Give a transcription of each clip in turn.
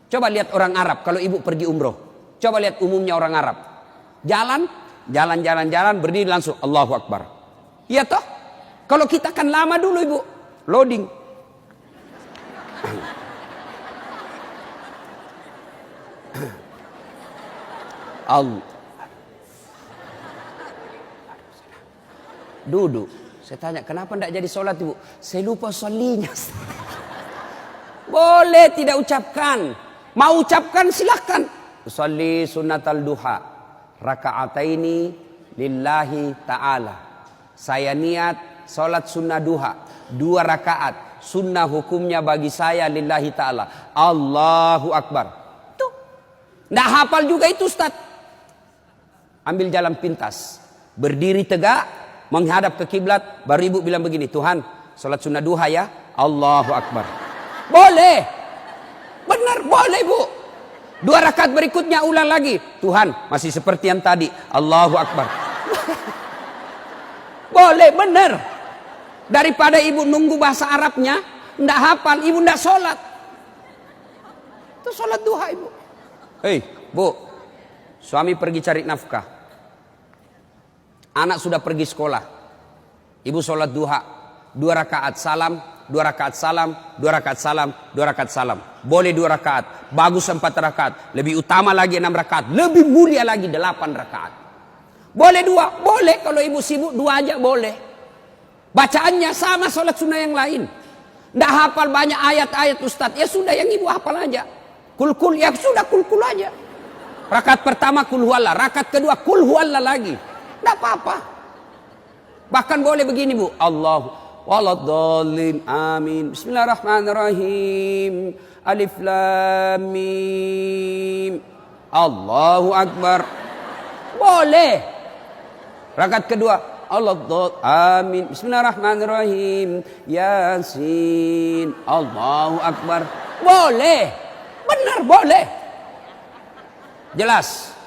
Coba lihat orang Arab kalau ibu pergi umroh. Coba lihat umumnya orang Arab. Jalan, berdiri langsung Allahu Akbar. Iya toh? Kalau kita kan lama dulu ibu. Loading. Allah. Duduk. Saya tanya, kenapa tidak jadi sholat ibu? Saya lupa sholinya. Boleh tidak ucapkan. Mau ucapkan silahkan. Usalli sunnatal duha. Raka'ataini lillahi ta'ala. Saya niat sholat sunnah duha. 2 rakaat. Sunnah hukumnya bagi saya lillahi ta'ala. Allahu Akbar. Tuh. Nggak hafal juga itu Ustaz. Ambil jalan pintas. Berdiri tegak. Menghadap ke kiblat, baru ibu bilang begini, Tuhan, sholat sunnah duha ya, Allahu Akbar. Boleh, benar boleh bu. 2 rakaat berikutnya ulang lagi, Tuhan, masih seperti yang tadi, Allahu Akbar. Boleh, benar. Daripada ibu nunggu bahasa Arabnya, ndak hafal, ibu ndak sholat. Itu sholat duha ibu. Hei, bu, suami pergi cari nafkah. Anak sudah pergi sekolah. Ibu sholat duha. 2 rakaat salam, 2 rakaat salam, 2 rakaat salam, 2 rakaat salam. Boleh 2 rakaat. Bagus 4 rakaat. Lebih utama lagi 6 rakaat. Lebih mulia lagi 8 rakaat. Boleh 2? Boleh. Kalau ibu sibuk 2 aja boleh. Bacaannya sama sholat sunnah yang lain. Nggak hafal banyak ayat-ayat Ustadz. Ya sudah yang ibu hafal aja. Kul-kul. Ya sudah kul-kul aja. Rakaat pertama kul huwallah. Rakaat kedua kul huwallah lagi. Tidak apa-apa. Bahkan boleh begini bu. Allahu waladhdallin amin. Bismillahirrahmanirrahim. Alif lam mim. Allahu Akbar. Boleh. Rakaat kedua. Waladhdallin amin. Bismillahirrahmanirrahim. Yasin. Allahu Akbar. Boleh. Benar boleh. Jelas.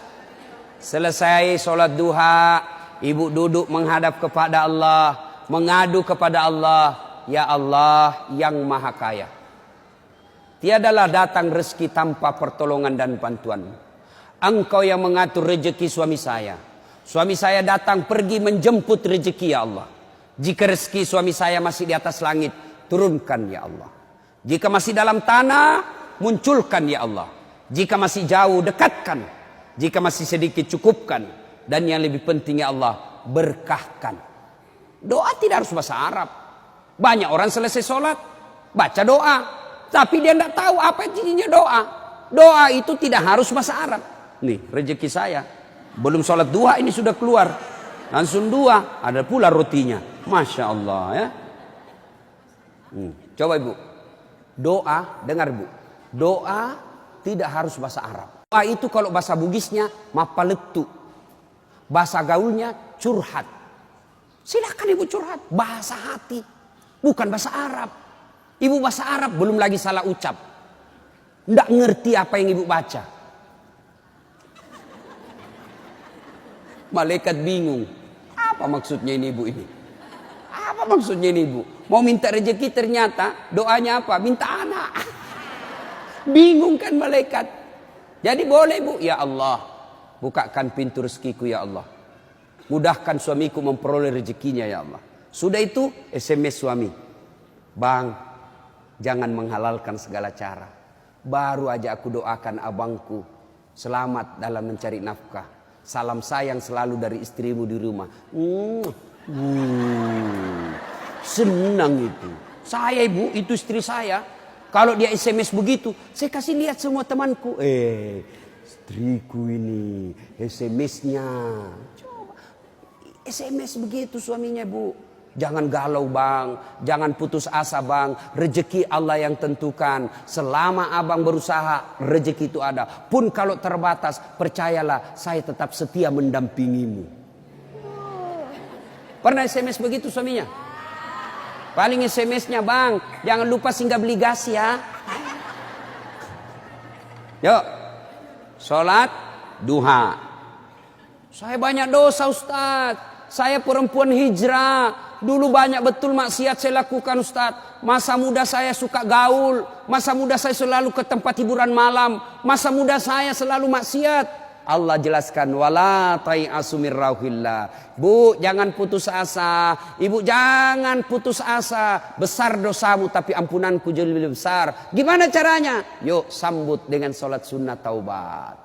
Selesai sholat duha, ibu duduk menghadap kepada Allah, mengadu kepada Allah, ya Allah yang maha kaya. Tiadalah datang rezeki tanpa pertolongan dan bantuan. Engkau yang mengatur rezeki suami saya. Suami saya datang pergi menjemput rezeki ya Allah. Jika rezeki suami saya masih di atas langit, turunkan ya Allah. Jika masih dalam tanah, munculkan ya Allah. Jika masih jauh, dekatkan. Jika masih sedikit, cukupkan. Dan yang lebih penting ya Allah, berkahkan. Doa tidak harus bahasa Arab. Banyak orang selesai sholat, baca doa. Tapi dia tidak tahu apa intinya doa. Doa itu tidak harus bahasa Arab. Nih rezeki saya. Belum sholat duha ini sudah keluar. Langsung 2, ada pula rotinya. Masya Allah ya. Coba ibu. Doa, dengar bu. Doa tidak harus bahasa Arab. Doa itu kalau bahasa Bugisnya mapaletu. Bahasa gaulnya curhat. Silakan ibu curhat. Bahasa hati. Bukan bahasa Arab. Ibu bahasa Arab belum lagi salah ucap. Nggak ngerti apa yang ibu baca. Malaikat bingung. Apa maksudnya ini ibu ini? Apa maksudnya ini ibu? Mau minta rezeki ternyata doanya apa? Minta anak. Bingung kan malaikat. Jadi boleh bu, ya Allah, bukakan pintu rezekiku ya Allah. Mudahkan suamiku memperoleh rezekinya ya Allah. Sudah itu SMS suami. Bang, jangan menghalalkan segala cara. Baru aja aku doakan abangku selamat dalam mencari nafkah. Salam sayang selalu dari istrimu di rumah. Senang itu. Saya ibu, itu istri saya. Kalau dia SMS begitu, saya kasih lihat semua temanku. Istriku ini SMS-nya. Coba. SMS begitu suaminya bu. Jangan galau bang. Jangan putus asa bang. Rezeki Allah yang tentukan. Selama abang berusaha, rezeki itu ada. Pun kalau terbatas, percayalah saya tetap setia mendampingimu. Pernah SMS begitu suaminya? Paling SMS-nya bang, jangan lupa singgah beli gas ya. Yuk, sholat duha. Saya banyak dosa Ustaz. Saya perempuan hijrah. Dulu banyak betul maksiat saya lakukan Ustaz. Masa muda saya suka gaul. Masa muda saya selalu ke tempat hiburan malam. Masa muda saya selalu maksiat. Allah jelaskan, wala tai'asu mir rauhillah. Bu, jangan putus asa. Ibu jangan putus asa. Besar dosamu tapi ampunanku jauh lebih besar. Gimana caranya? Yuk sambut dengan salat sunat taubat.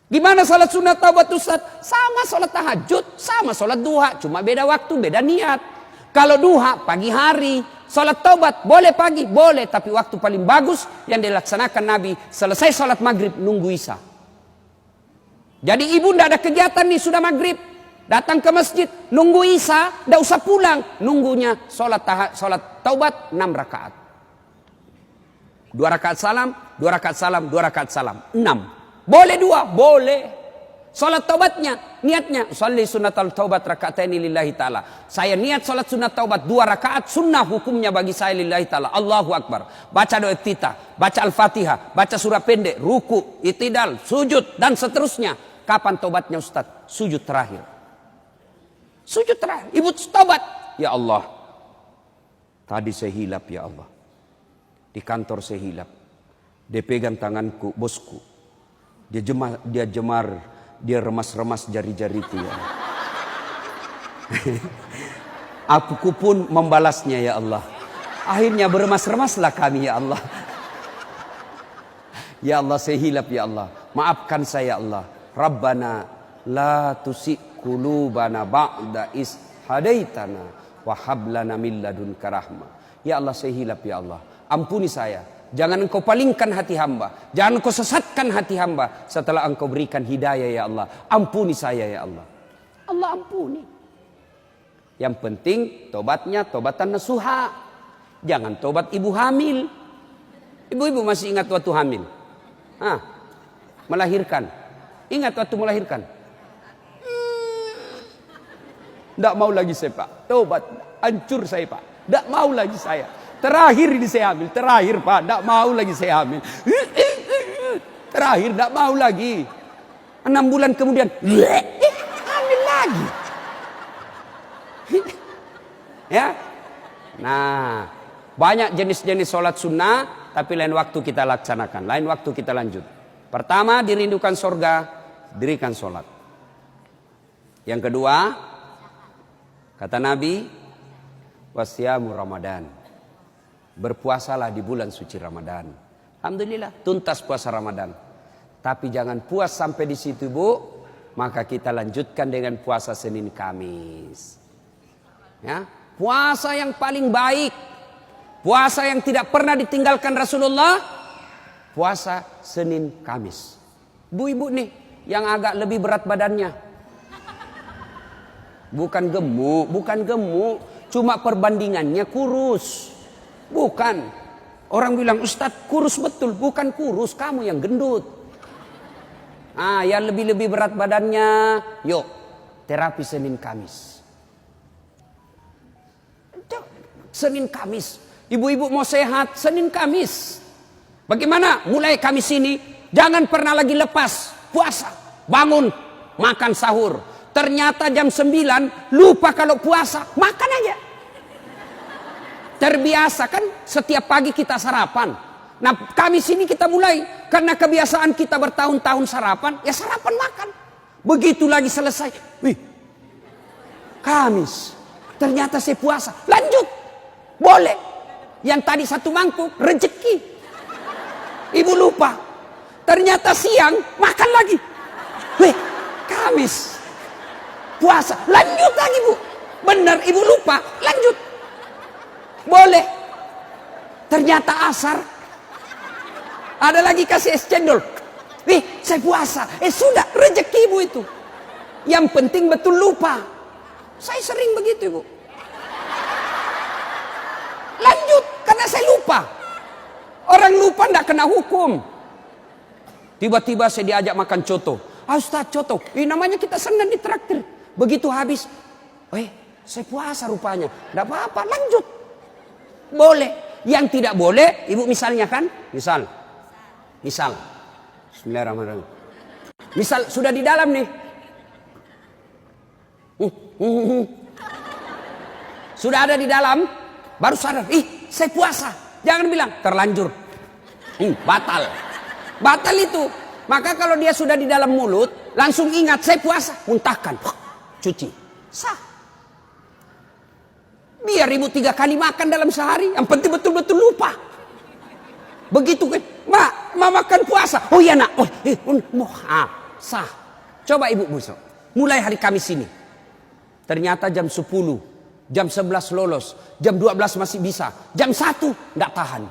Gimana salat sunat taubat Ustaz? Sama salat tahajud, sama salat duha, cuma beda waktu, beda niat. Kalau duha pagi hari, salat taubat boleh pagi, boleh, tapi waktu paling bagus yang dilaksanakan Nabi selesai salat maghrib nunggu isya. Jadi ibu ndak ada kegiatan nih, sudah maghrib, datang ke masjid, nunggu isya, ndak usah pulang, nunggunya salat taubat 6 rakaat. 2 rakaat salam, 2 rakaat salam, 2 rakaat salam, 6. Boleh 2, boleh. Salat taubatnya, niatnya, sholli sunnatal taubat raka'ataini lillahi ta'ala. Saya niat salat sunat taubat 2 rakaat, sunnah hukumnya bagi saya lillahi ta'ala. Allahu Akbar. Baca doa iftitah, baca Al-Fatihah, baca surah pendek, ruku, itidal, sujud, dan seterusnya. Kapan taubatnya Ustaz? Sujud terakhir. Sujud terakhir. Ibu taubat. Ya Allah. Tadi saya hilap ya Allah. Di kantor saya hilap. Dia pegang tanganku, bosku. Dia remas-remas jari-jari itu ya. Aku pun membalasnya ya Allah. Akhirnya beremas-remaslah kami ya Allah. Ya Allah saya hilap ya Allah. Maafkan saya Allah. Rabbana la tusik qulubana ba'da is hadaitana wa hab lana min ladunka rahmah. Ya Allah saya hilap ya Allah. Ampuni saya. Jangan engkau palingkan hati hamba. Jangan engkau sesatkan hati hamba setelah engkau berikan hidayah ya Allah. Ampuni saya ya Allah. Allah ampuni. Yang penting tobatnya tobatan nasuha. Jangan tobat ibu hamil. Ibu-ibu masih ingat waktu hamil? Melahirkan. Ingat waktu melahirkan? Tidak mau lagi saya Pak. Tobat. Hancur saya Pak. Tidak mau lagi saya. Terakhir ini saya hamil. Terakhir Pak. Tidak mau lagi saya hamil. Terakhir tidak mau lagi. 6 bulan kemudian. Hamil lagi. Ya. Nah. Banyak jenis-jenis sholat sunnah. Tapi lain waktu kita laksanakan. Lain waktu kita lanjut. Pertama dirindukan surga, dirikan sholat. Yang kedua, kata Nabi, wasyamu Ramadan. Berpuasalah di bulan suci Ramadan. Alhamdulillah, tuntas puasa Ramadan. Tapi jangan puas sampai di situ Bu, maka kita lanjutkan dengan puasa Senin Kamis. Ya, puasa yang paling baik, puasa yang tidak pernah ditinggalkan Rasulullah, puasa Senin Kamis. Bu-ibu nih yang agak lebih berat badannya. Bukan gemuk, cuma perbandingannya kurus. Bukan. Orang bilang, Ustadz kurus betul. Bukan kurus, kamu yang gendut. Yang lebih-lebih berat badannya, yuk terapi Senin Kamis. Senin Kamis. Ibu-ibu mau sehat, Senin Kamis. Bagaimana? Mulai Kamis ini jangan pernah lagi lepas puasa. Bangun, makan sahur. Ternyata jam 9 lupa kalau puasa, makan aja. Terbiasa kan setiap pagi kita sarapan. Nah Kamis ini kita mulai. Karena kebiasaan kita bertahun-tahun sarapan, ya sarapan makan. Begitu lagi selesai, wih, Kamis. Ternyata saya puasa, lanjut. Boleh. Yang tadi 1 mangkuk, rezeki. Ibu lupa. Ternyata siang makan lagi. Weh, Kamis. Puasa. Lanjut lagi Bu. Benar ibu lupa. Lanjut. Boleh. Ternyata asar. Ada lagi kasih es cendol. Weh, saya puasa. Sudah. Rezeki ibu itu. Yang penting betul lupa. Saya sering begitu Ibu. Lanjut. Karena saya lupa. Orang lupa tidak kena hukum. Tiba-tiba saya diajak makan coto. Ustaz coto. Namanya kita senang ditraktir. Begitu habis. Saya puasa rupanya. Tidak apa-apa. Lanjut. Boleh. Yang tidak boleh. Ibu misalnya kan. Misal. Bismillahirrahmanirrahim. Misal sudah di dalam nih. Sudah ada di dalam. baru sadar, saya puasa. Jangan bilang terlanjur, batal. Batal itu. Maka kalau dia sudah di dalam mulut, langsung ingat saya puasa, muntahkan, cuci, sah. Biar ibu 3 kali makan dalam sehari, yang penting betul-betul lupa. Begitu kan, ma makan puasa. Oh iya nak, sah. Coba ibu besok, mulai hari Kamis ini. Ternyata jam 10, jam 11 lolos, jam 12 masih bisa, jam 1 nggak tahan.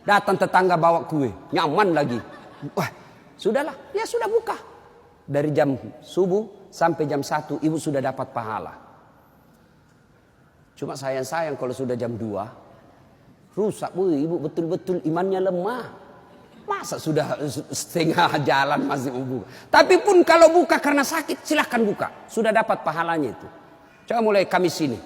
Datang tetangga bawa kue, nyaman lagi. Wah, sudahlah, ya sudah buka. Dari jam subuh sampai jam 1 ibu sudah dapat pahala. Cuma sayang kalau sudah jam 2 rusak, ibu betul-betul imannya lemah. Masa sudah setengah jalan masih mau buka. Tapi pun kalau buka karena sakit silahkan buka. Sudah dapat pahalanya itu. Coba mulai Kamis ini.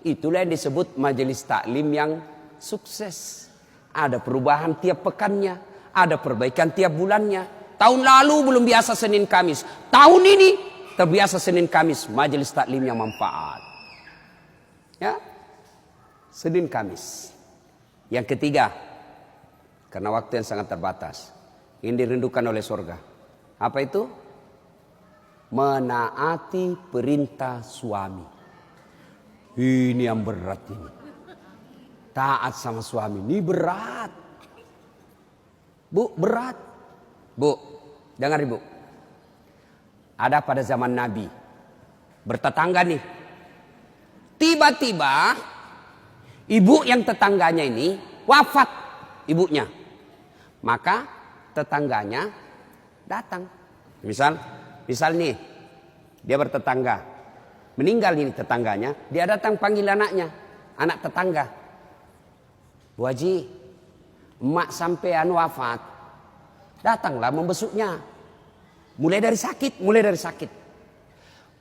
Itulah yang disebut majelis taklim yang sukses. Ada perubahan tiap pekannya. Ada perbaikan tiap bulannya. Tahun lalu belum biasa Senin Kamis. Tahun ini terbiasa Senin Kamis. Majelis taklim yang manfaat. Ya, Senin Kamis. Yang ketiga, karena waktu yang sangat terbatas, ini dirindukan oleh surga. Apa itu? Menaati perintah suami. Ini yang berat ini. Taat sama suami ini berat. Bu, berat. Bu, dengar ibu. Ada pada zaman Nabi, bertetangga nih. Tiba-tiba ibu yang tetangganya ini wafat, ibunya. Maka tetangganya datang. Misal nih, dia bertetangga. Meninggal ini tetangganya, dia datang panggil anaknya, anak tetangga. Bu Haji, emak sampean wafat. Datanglah membesuknya. Mulai dari sakit.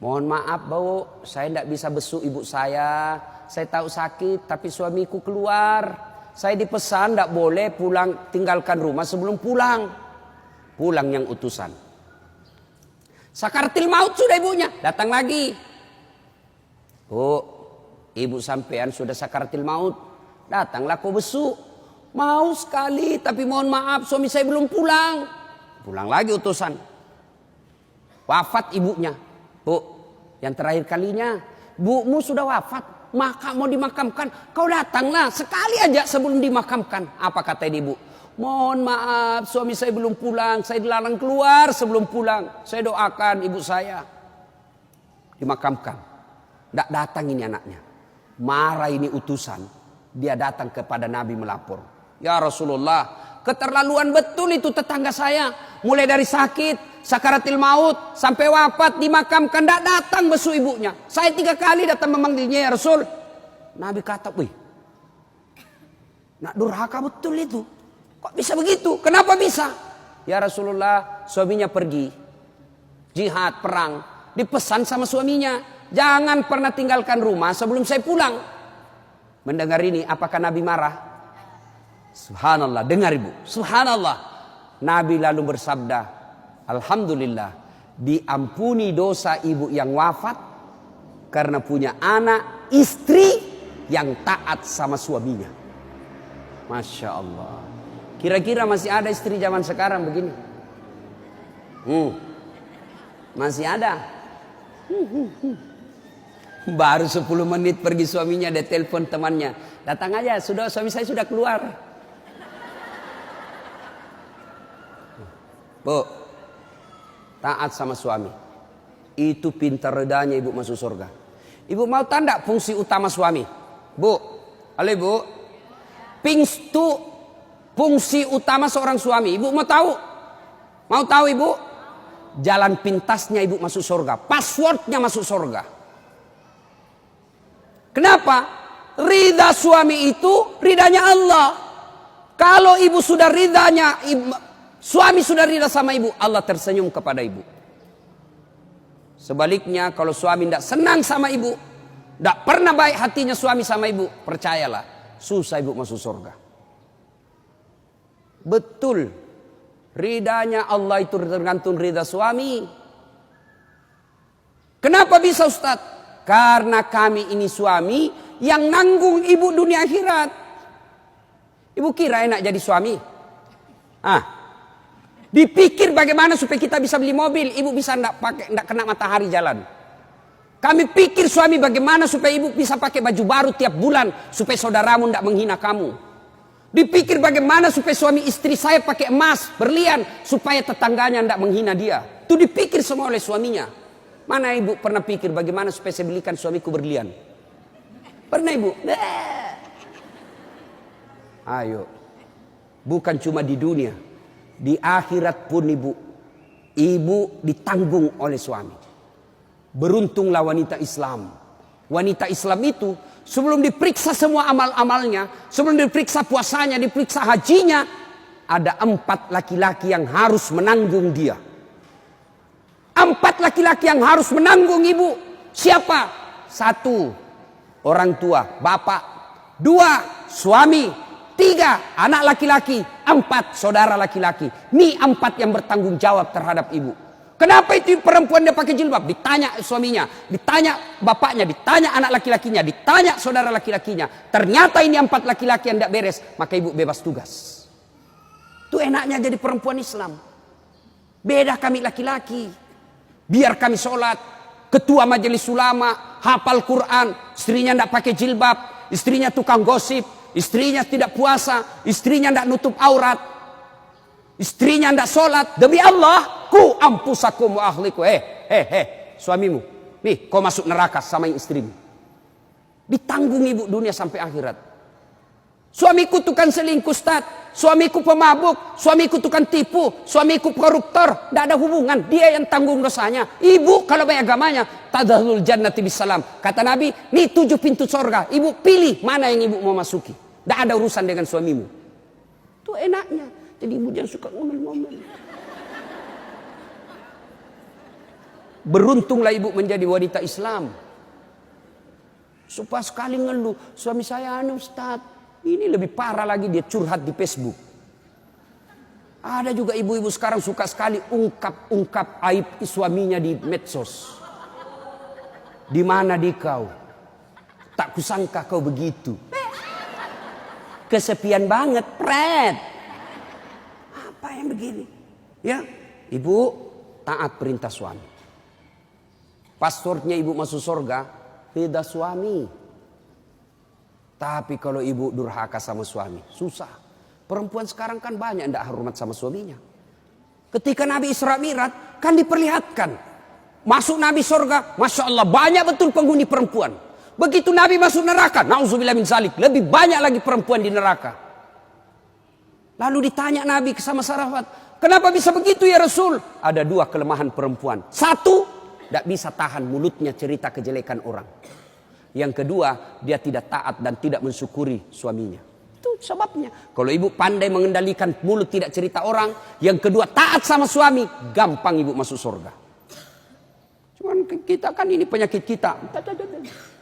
Mohon maaf Bu, saya tidak bisa besuk ibu saya. Saya tahu sakit, tapi suamiku keluar. Saya dipesan tidak boleh pulang, tinggalkan rumah sebelum pulang. Pulang yang utusan. Sakaratil maut sudah ibunya, datang lagi. Bu, ibu sampean sudah sakaratil maut. Datanglah kau besuk. Mau sekali, tapi mohon maaf suami saya belum pulang. Pulang lagi utusan. Wafat ibunya. Bu, yang terakhir kalinya, bumu sudah wafat. Maka mau dimakamkan, kau datanglah sekali aja sebelum dimakamkan. Apa kata ibu? Mohon maaf, suami saya belum pulang. Saya dilarang keluar sebelum pulang. Saya doakan ibu saya dimakamkan. Tidak datang ini anaknya. Marah ini utusan. Dia datang kepada Nabi melapor. Ya Rasulullah, keterlaluan betul itu tetangga saya. Mulai dari sakit, sakaratil maut, sampai wafat, dimakamkan, tidak datang besuk ibunya. Saya 3 kali datang memanggilnya, ya Rasul. Nabi kata, wih, nak durhaka betul itu. Kok bisa begitu? Kenapa bisa? Ya Rasulullah, suaminya pergi jihad, perang. Dipesan sama suaminya, jangan pernah tinggalkan rumah sebelum saya pulang. Mendengar ini, apakah Nabi marah? Subhanallah, dengar ibu. Subhanallah. Nabi lalu bersabda, alhamdulillah, diampuni dosa ibu yang wafat karena punya anak, istri yang taat sama suaminya. Masya Allah. Kira-kira masih ada istri zaman sekarang begini? Masih ada. Baru 10 menit pergi suaminya, dia telepon temannya. Datang aja, suami saya sudah keluar. Bu, taat sama suami. Itu pintar redanya ibu masuk surga. Ibu mau tanda fungsi utama suami? Bu, halo ibu. Fungsi utama seorang suami. Ibu mau tahu? Mau tahu ibu? Jalan pintasnya ibu masuk surga. Passwordnya masuk surga. Kenapa? Ridha suami itu ridhanya Allah. Kalau ibu sudah ridhanya, suami sudah ridha sama ibu, Allah tersenyum kepada ibu. Sebaliknya kalau suami tidak senang sama ibu, tidak pernah baik hatinya suami sama ibu, percayalah, susah ibu masuk surga. Betul, ridhanya Allah itu tergantung ridha suami. Kenapa bisa Ustaz? Karena kami ini suami yang nanggung ibu dunia akhirat. Ibu kira enak jadi suami? Dipikir bagaimana supaya kita bisa beli mobil, ibu bisa ndak kena matahari jalan. Kami pikir suami bagaimana supaya ibu bisa pakai baju baru tiap bulan supaya saudaramu ndak menghina kamu. Dipikir bagaimana supaya suami istri saya pakai emas, berlian supaya tetangganya ndak menghina dia. Itu dipikir semua oleh suaminya. Mana ibu pernah pikir bagaimana supaya saya belikan suamiku berlian? Pernah ibu? Ayo. Bukan cuma di dunia, di akhirat pun ibu ditanggung oleh suami. Beruntunglah wanita Islam. Wanita Islam itu sebelum diperiksa semua amal-amalnya, sebelum diperiksa puasanya, diperiksa hajinya, ada 4 laki-laki yang harus menanggung dia. 4 laki-laki yang harus menanggung ibu. Siapa? 1, orang tua, bapak. 2, suami. 3, anak laki-laki. 4, saudara laki-laki. Ini 4 yang bertanggung jawab terhadap ibu. Kenapa itu perempuan dia pakai jilbab? Ditanya suaminya, ditanya bapaknya, ditanya anak laki-lakinya, ditanya saudara laki-lakinya. Ternyata ini 4 laki-laki yang tidak beres, maka ibu bebas tugas. Itu enaknya jadi perempuan Islam. Beda kami laki-laki. Biar kami sholat, ketua majelis ulama, hafal Quran, istrinya tidak pakai jilbab, istrinya tukang gosip, istrinya tidak puasa, istrinya tidak nutup aurat, istrinya tidak sholat. Demi Allah, ku ampusakum wa ahliku. Suamimu, nih kau masuk neraka sama istrimu. Ditanggung ibu dunia sampai akhirat. Suamiku tukang selingkuh, Ustaz. Suamiku pemabuk, suamiku tukang tipu, suamiku koruptor. Tidak ada hubungan, dia yang tanggung dosanya. Ibu kalau baik agamanya, tadkhulul jannati bisalam. Kata Nabi, nih 7 pintu sorga. Ibu pilih mana yang ibu mau masuki. Tidak ada urusan dengan suamimu. Itu enaknya. Jadi ibu jangan suka ngomel-ngomel. Beruntunglah ibu menjadi wanita Islam. Supaya sekali ngeluh, suami saya Ustaz. Ini lebih parah lagi, dia curhat di Facebook. Ada juga ibu-ibu sekarang suka sekali ungkap aib suaminya di medsos. Di mana di kau? Tak kusangka kau begitu. Kesepian banget, pret. Apa yang begini? Ya, ibu taat perintah suami. Passwordnya ibu masuk surga, beda suami. Tapi kalau ibu durhaka sama suami, susah. Perempuan sekarang kan banyak yang tidak hormat sama suaminya. Ketika Nabi Isra Mi'raj kan diperlihatkan. Masuk Nabi surga, Masya Allah banyak betul penghuni perempuan. Begitu Nabi masuk neraka, na'udzubillah min zalik, lebih banyak lagi perempuan di neraka. Lalu ditanya Nabi sama sahabat, kenapa bisa begitu ya Rasul? Ada 2 kelemahan perempuan. 1, tidak bisa tahan mulutnya cerita kejelekan orang. Yang kedua, dia tidak taat dan tidak mensyukuri suaminya. Itu sebabnya. Kalau ibu pandai mengendalikan mulut tidak cerita orang, yang kedua taat sama suami, gampang ibu masuk surga. Cuman kita kan ini penyakit kita.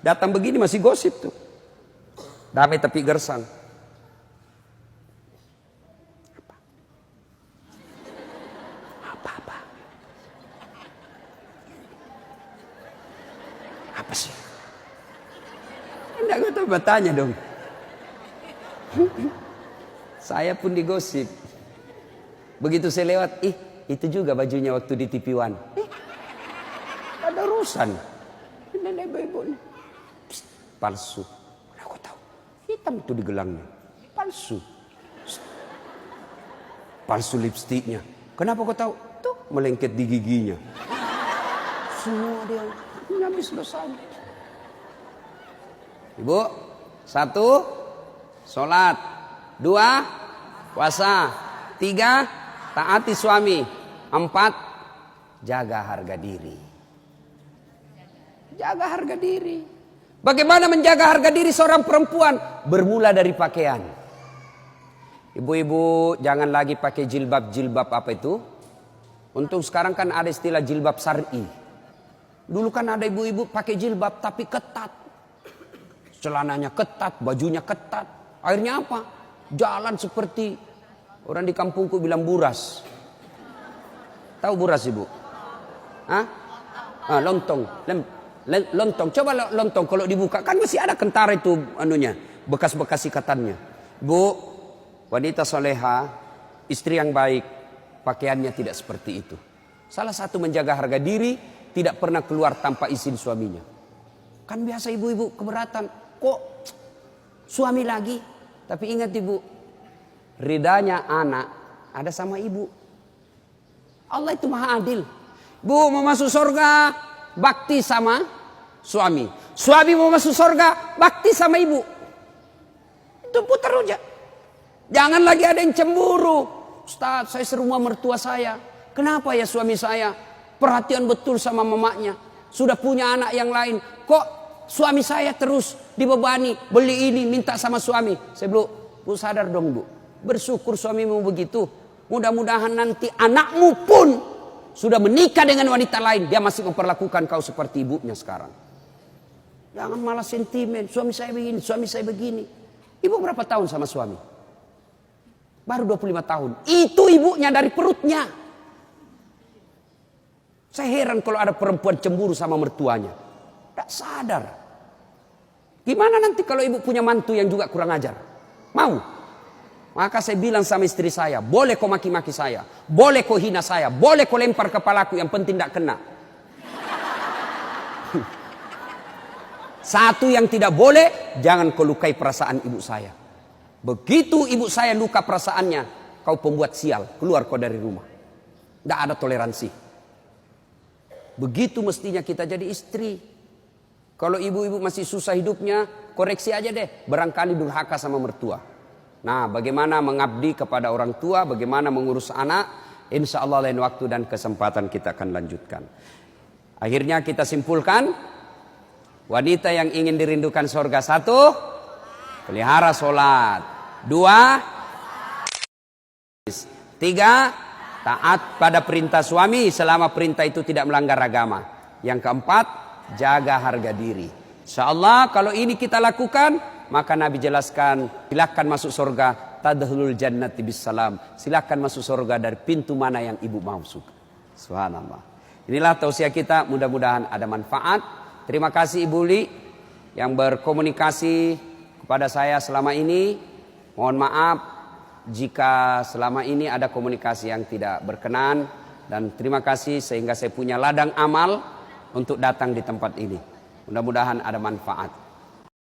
Datang begini masih gosip tuh. Damai tapi gersang. Apa? Apa sih? Enggak tahu bertanya dong. Saya pun digosip. Begitu saya lewat, itu juga bajunya waktu di TV One. Ada urusan. Nenek ibu nih. Palsu. Aku tahu. Hitam itu di gelangnya. Palsu. Palsu lipstiknya. Kenapa kau tahu? Tuh melengket di giginya. Semua dia habis dosanya. Ibu, 1, sholat. 2, puasa. 3, taati suami. 4, jaga harga diri. Jaga harga diri. Bagaimana menjaga harga diri seorang perempuan? Bermula dari pakaian. Ibu-ibu jangan lagi pakai jilbab apa itu? Untung sekarang kan ada istilah jilbab syar'i. Dulu kan ada ibu-ibu pakai jilbab tapi ketat. Celananya ketat, bajunya ketat. Akhirnya apa? Jalan seperti orang di kampungku bilang buras. Tahu buras ibu? Lontong. lontong. Coba lontong kalau dibuka kan masih ada kentara itu anunya, bekas-bekas ikatannya. Bu, wanita soleha, istri yang baik, pakaiannya tidak seperti itu. Salah satu menjaga harga diri, tidak pernah keluar tanpa izin suaminya. Kan biasa ibu-ibu keberatan, kok suami lagi? Tapi ingat ibu, ridanya anak ada sama ibu. Allah itu maha adil. Bu mau masuk surga, bakti sama suami. Suami mau masuk surga, bakti sama ibu. Itu putar aja. Jangan lagi ada yang cemburu. Ustaz, saya serumah mertua saya. Kenapa ya suami saya perhatian betul sama mamanya? Sudah punya anak yang lain. Kok suami saya terus dibebani, beli ini, minta sama suami. Saya bilang, bu sadar dong bu. Bersyukur suamimu begitu. Mudah-mudahan nanti anakmu pun sudah menikah dengan wanita lain. Dia masih memperlakukan kau seperti ibunya sekarang. Jangan malah sentimen. Suami saya begini, suami saya begini. Ibu berapa tahun sama suami? Baru 25 tahun. Itu ibunya dari perutnya. Saya heran kalau ada perempuan cemburu sama mertuanya. Tak sadar. Gimana nanti kalau ibu punya mantu yang juga kurang ajar? Mau? Maka saya bilang sama istri saya, boleh kau maki-maki saya, boleh kau hina saya, boleh kau lempar kepalaku, yang penting tidak kena. Satu yang tidak boleh, jangan kau lukai perasaan ibu saya. Begitu ibu saya luka perasaannya, kau pembuat sial, keluar kau dari rumah. Tidak ada toleransi. Begitu mestinya kita jadi istri. Kalau ibu-ibu masih susah hidupnya, koreksi aja deh, barangkali durhaka sama mertua. Nah, bagaimana mengabdi kepada orang tua, bagaimana mengurus anak, insya Allah lain waktu dan kesempatan kita akan lanjutkan. Akhirnya kita simpulkan, wanita yang ingin dirindukan surga, 1, pelihara sholat. 2, 3, taat pada perintah suami selama perintah itu tidak melanggar agama. Yang keempat, jaga harga diri. Insya Allah kalau ini kita lakukan, maka Nabi jelaskan, silakan masuk surga, tadkhulul jannati bisalam. Silakan masuk surga dari pintu mana yang ibu mau suka. Subhanallah. Inilah tausiah kita, mudah-mudahan ada manfaat. Terima kasih Ibu Li yang berkomunikasi kepada saya selama ini. Mohon maaf jika selama ini ada komunikasi yang tidak berkenan, dan terima kasih sehingga saya punya ladang amal untuk datang di tempat ini. Mudah-mudahan ada manfaat.